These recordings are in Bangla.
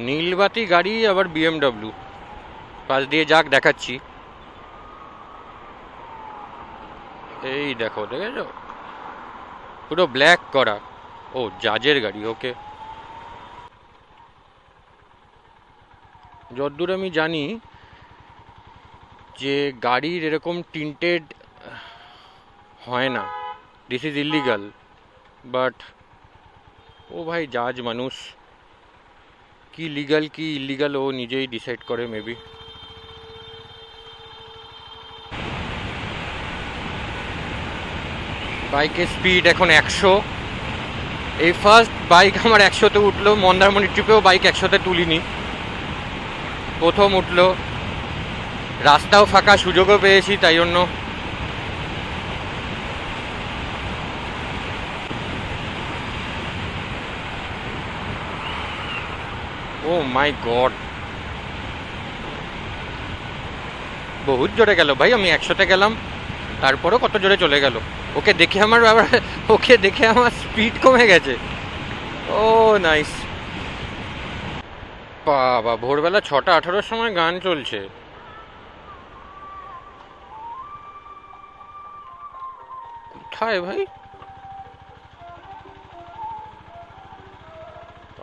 নীলবাতি গাড়ি আবার বিএমডব্লিউ পাশ দিয়ে যাক দেখাচ্ছি। এই দেখো, দেখেছো পুরো ব্ল্যাক করা। ও জাজের গাড়ি, ওকে। যতদূর আমি জানি যে গাড়ির এরকম টিন্টেড হয় না, দিস ইজ ইলিগাল। বাট ও ভাই জাজ মানুষ, কি লিগাল কি ইলিগাল ও নিজেই ডিসাইড করে মেবি। বাইকের স্পিড এখন 100। এই ফার্স্ট বাইক আমার 100-তে উঠলো। মন্দারমণি ট্রিপেও বাইক 100-তে তুলিনি, প্রথম উঠলো। রাস্তাও ফাঁকা, সুযোগও পেয়েছি, তাই জন্য। ও মাই গড, বহুত জোরে গেল ভাই। আমি 100-তে গেলাম, তারপরও কত জোরে চলে গেল। ওকে দেখে আমার স্পিড কমে গেছে। ও নাইস। বাবা, ভোরবেলা 6:18-র সময় গান চলছে। কোথায় ভাই?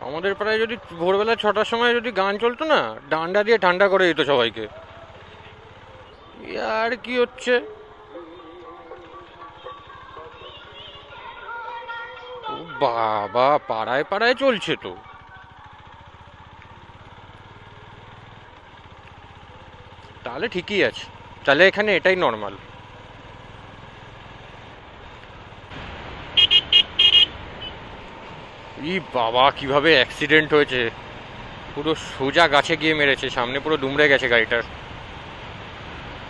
আমাদের প্রায় যদি ভোরবেলা 6টার সময় যদি গান চলতো না, ডান্ডা দিয়ে ঠান্ডা করে দিত সবাইকে। আর কি হচ্ছে? ও বাবা, পাড়ায় পাড়ায় চলছে তো। তাহলে ঠিকই আছে, তাহলে এখানে এটাই নর্মাল। ই বাবা, কিভাবে অ্যাক্সিডেন্ট হয়েছে! পুরো সোজা গাছে গিয়ে মেরেছে, সামনে পুরো দুমড়ে গেছে গাড়িটার।